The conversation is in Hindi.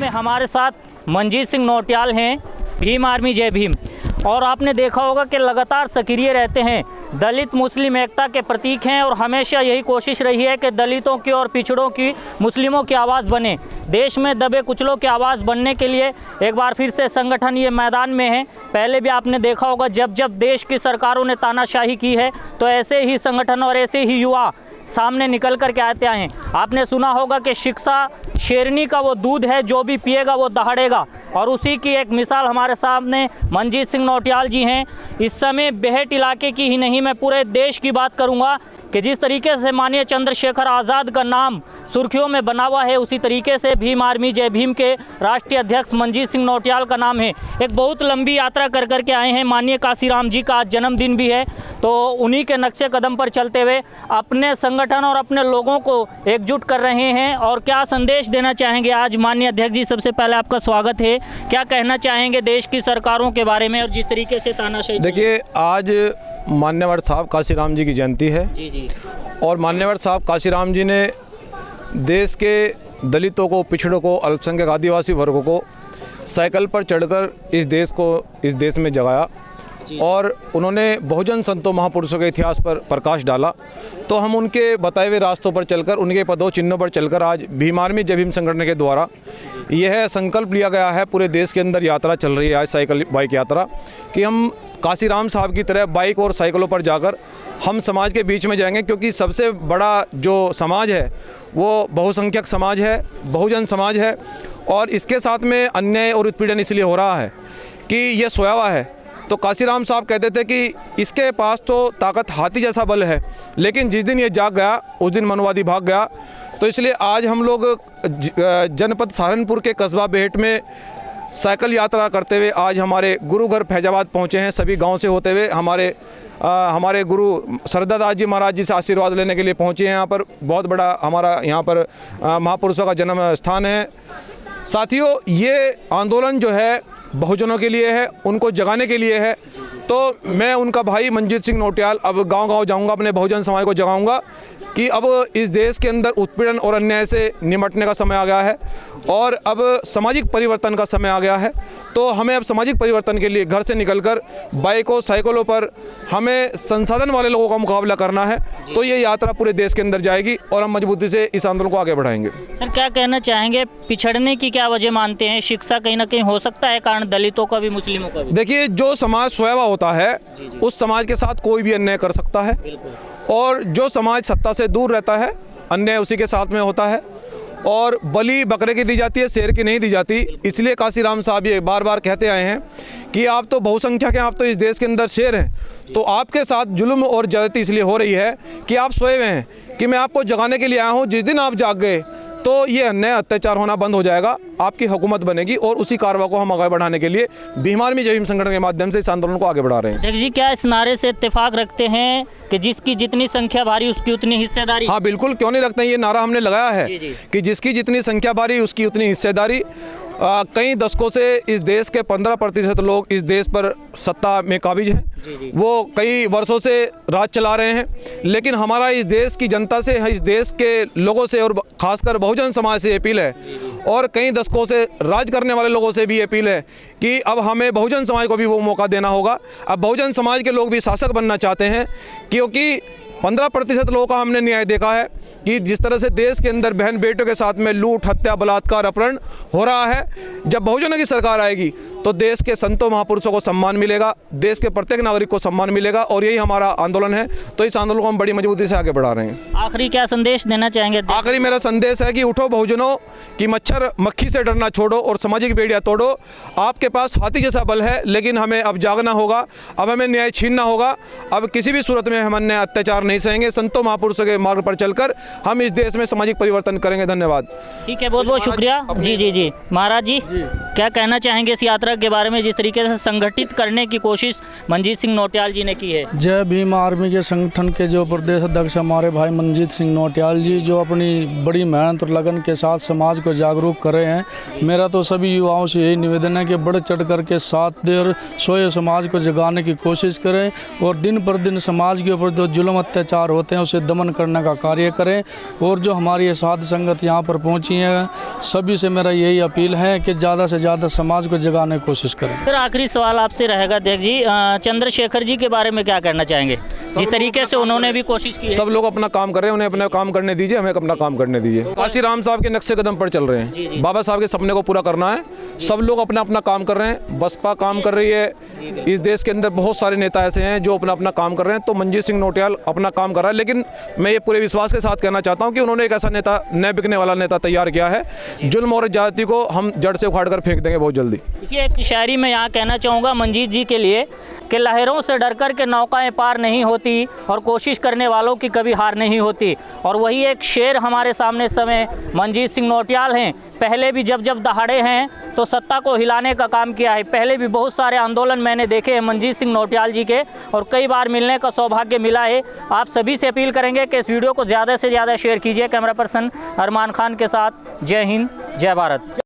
में हमारे साथ मंजीत सिंह नौटियाल हैं, भीम आर्मी जय भीम। और आपने देखा होगा कि लगातार सक्रिय रहते हैं, दलित मुस्लिम एकता के प्रतीक हैं और हमेशा यही कोशिश रही है कि दलितों की और पिछड़ों की, मुस्लिमों की आवाज़ बने। देश में दबे कुचलों की आवाज़ बनने के लिए एक बार फिर से संगठन ये मैदान में है। पहले भी आपने देखा होगा जब जब देश की सरकारों ने तानाशाही की है तो ऐसे ही संगठन और ऐसे ही युवा सामने निकल कर के आते हैं। आपने सुना होगा कि शिक्षा शेरनी का वो दूध है, जो भी पिएगा वो दहाड़ेगा, और उसी की एक मिसाल हमारे सामने मंजीत सिंह नौटियाल जी हैं। इस समय बेहट इलाके की ही नहीं, मैं पूरे देश की बात करूंगा कि जिस तरीके से माननीय चंद्रशेखर आज़ाद का नाम सुर्खियों में बना हुआ है, उसी तरीके से भीम आर्मी जय भीम के राष्ट्रीय अध्यक्ष मंजीत सिंह नौटियाल का नाम है। एक बहुत लंबी यात्रा कर कर के आए हैं। माननीय काशीराम जी का आज जन्मदिन भी है, तो उन्हीं के नक्शे कदम पर चलते हुए अपने संगठन और अपने लोगों को एकजुट कर रहे हैं। और क्या संदेश देना चाहेंगे आज माननीय अध्यक्ष जी? सबसे पहले आपका स्वागत है। क्या कहना चाहेंगे देश की सरकारों के बारे में और जिस तरीके से तानाशाही? देखिए, आज मान्यवर साहब काशीराम जी की जयंती है जी। और मान्यवर साहब काशीराम जी ने देश के दलितों को, पिछड़ों को, अल्पसंख्यक आदिवासी वर्गों को साइकिल पर चढ़कर इस देश में जगाया और उन्होंने बहुजन संतों महापुरुषों के इतिहास पर प्रकाश डाला। तो हम उनके बताए हुए रास्तों पर चलकर, उनके पदों चिन्हों पर चलकर आज भीम आर्मी जय भीम संगठन के द्वारा यह संकल्प लिया गया है, पूरे देश के अंदर यात्रा चल रही है आज, साइकिल बाइक यात्रा, कि हम काशीराम साहब की तरह बाइक और साइकिलों पर जाकर हम समाज के बीच में जाएंगे। क्योंकि सबसे बड़ा जो समाज है वो बहुसंख्यक समाज है, बहुजन समाज है, और इसके साथ में अन्याय और उत्पीड़न इसलिए हो रहा है कि ये सोया हुआ है। तो काशीराम साहब कहते थे कि इसके पास तो ताकत हाथी जैसा बल है, लेकिन जिस दिन ये जाग गया उस दिन मनवादी भाग गया। तो इसलिए आज हम लोग जनपद सहारनपुर के कस्बा बेहट में साइकिल यात्रा करते हुए आज हमारे गुरु घर फैजाबाद पहुँचे हैं। सभी गांव से होते हुए हमारे गुरु सरदादास जी महाराज जी से आशीर्वाद लेने के लिए पहुँचे हैं। यहाँ पर बहुत बड़ा हमारा यहाँ पर महापुरुषों का जन्म स्थान है। साथियों, ये आंदोलन जो है बहुजनों के लिए है, उनको जगाने के लिए है। तो मैं उनका भाई मंजीत सिंह नौटियाल अब गांव-गांव जाऊंगा, अपने बहुजन समाज को जगाऊंगा कि अब इस देश के अंदर उत्पीड़न और अन्याय से निपटने का समय आ गया है और अब सामाजिक परिवर्तन का समय आ गया है। तो हमें अब सामाजिक परिवर्तन के लिए घर से निकलकर बाइकों, साइकिलों पर हमें संसाधन वाले लोगों का मुकाबला करना है। तो ये यात्रा पूरे देश के अंदर जाएगी और हम मजबूती से इस आंदोलन को आगे बढ़ाएंगे। सर, क्या कहना चाहेंगे, पिछड़ने की क्या वजह मानते हैं? शिक्षा कहीं ना कहीं हो सकता है कारण दलितों का भी, मुस्लिमों का भी? देखिए, जो समाज सोया हुआ होता है उस समाज के साथ कोई भी अन्याय कर सकता है, और जो समाज सत्ता से दूर रहता है अन्याय उसी के साथ में होता है। और बलि बकरे की दी जाती है, शेर की नहीं दी जाती। इसलिए काशीराम साहब ये बार बार कहते आए हैं कि आप तो बहुसंख्यक हैं, आप तो इस देश के अंदर शेर हैं, तो आपके साथ जुल्म और ज्यादती इसलिए हो रही है कि आप सोए हुए हैं, कि मैं आपको जगाने के लिए आया हूँ। जिस दिन आप जाग गए तो ये अन्याय अत्याचार होना बंद हो जाएगा, आपकी हुकूमत बनेगी, और उसी कार्रवाई को हम आगे बढ़ाने के लिए भीम आर्मी जय भीम संगठन के माध्यम से इस आंदोलन को आगे बढ़ा रहे हैं। अध्यक्ष जी, क्या इस नारे से इत्तेफाक रखते हैं कि जिसकी जितनी संख्या भारी उसकी उतनी हिस्सेदारी? हाँ, बिल्कुल, क्यों नहीं रखते हैं। ये नारा हमने लगाया है कि जिसकी जितनी संख्या भारी उसकी उतनी हिस्सेदारी। कई दशकों से इस देश के 15% लोग इस देश पर सत्ता में काबिज हैं, वो कई वर्षों से राज चला रहे हैं, लेकिन हमारा इस देश की जनता से, इस देश के लोगों से और खासकर बहुजन समाज से अपील है, और कई दशकों से राज करने वाले लोगों से भी अपील है कि अब हमें बहुजन समाज को भी वो मौका देना होगा। अब बहुजन समाज के लोग भी शासक बनना चाहते हैं, क्योंकि 15% लोगों का हमने न्याय देखा है कि जिस तरह से देश के अंदर बहन बेटों के साथ में लूट, हत्या, बलात्कार, अपहरण हो रहा है। जब बहुजनों की सरकार आएगी तो देश के संतों महापुरुषों को सम्मान मिलेगा, देश के प्रत्येक नागरिक को सम्मान मिलेगा, और यही हमारा आंदोलन है। तो इस आंदोलन को हम बड़ी मजबूती से आगे बढ़ा रहे हैं। आखिरी क्या संदेश देना चाहेंगे? आखिरी मेरा संदेश है कि उठो बहुजनों, कि मच्छर मक्खी से डरना छोड़ो और सामाजिक बेड़ियां तोड़ो। आपके पास हाथी जैसा बल है, लेकिन हमें अब जागना होगा, अब हमें न्याय छीनना होगा। अब किसी भी सूरत में हम अन्याय अत्याचार नहीं सहेंगे। संतों महापुरुषों के मार्ग पर चलकर हम इस देश में सामाजिक परिवर्तन करेंगे। धन्यवाद। ठीक है, बहुत बहुत शुक्रिया। जी महाराज जी, क्या कहना चाहेंगे इस यात्रा के बारे में, जिस तरीके से संगठित करने की कोशिश मंजीत सिंह नौटियाल जी ने की है? जय भीम आर्मी के संगठन के जो प्रदेश अध्यक्ष हमारे भाई मंजीत सिंह नौटियाल जी, जो अपनी बड़ी मेहनत और लगन के साथ समाज को जागरूक कर रहे हैं। मेरा तो सभी युवाओं से यही निवेदन है कि बढ़ चढ़ कर के साथ देर सोए समाज को जगाने की कोशिश करें, और दिन पर दिन समाज के ऊपर जो जुल्म अत्याचार अत्याचार होते हैं उसे दमन करने का कार्य करें। और जो हमारी ये साध संगत यहाँ पर पहुँची है, सभी से मेरा यही अपील है कि ज़्यादा से ज़्यादा समाज को जगाने की कोशिश करें। सर आखिरी सवाल आपसे रहेगा, देख जी चंद्रशेखर जी के बारे में क्या कहना चाहेंगे? जिस तरीके से उन्होंने भी कोशिश की है। सब लोग अपना काम कर रहे हैं, उन्हें अपना काम करने दीजिए, हमें अपना काम करने दीजिए। काशी राम साहब के नक्शे कदम पर चल रहे हैं, बाबा साहब के सपने को पूरा करना है। सब लोग अपना अपना काम कर रहे हैं, बसपा काम कर रही है। इस देश के अंदर बहुत सारे नेता ऐसे हैं जो अपना अपना काम कर रहे हैं, तो मनजीत सिंह नौटियाल अपना काम कर रहा है। लेकिन मैं ये पूरे विश्वास के साथ कहना चाहता हूँ कि उन्होंने एक ऐसा नेता, न बिकने वाला नेता तैयार किया है। जुल्म और जाति को हम जड़ से उखाड़ कर फेंक देंगे बहुत जल्दी। देखिए एक शायरी में यहाँ कहना चाहूँगा मंजीत जी के लिए कि लहरों से डर कर के नौकाएं पार नहीं होती और कोशिश करने वालों की कभी हार नहीं होती। और वही एक शेर हमारे सामने इस समय मंजीत सिंह नौटियाल हैं। पहले भी जब जब दहाड़े हैं तो सत्ता को हिलाने का काम किया है। पहले भी बहुत सारे आंदोलन मैंने देखे हैं मंजीत सिंह नौटियाल जी के, और कई बार मिलने का सौभाग्य मिला है। आप सभी से अपील करेंगे कि इस वीडियो को ज़्यादा से ज़्यादा शेयर कीजिए। कैमरा पर्सन अरमान खान के साथ, जय हिंद, जय भारत।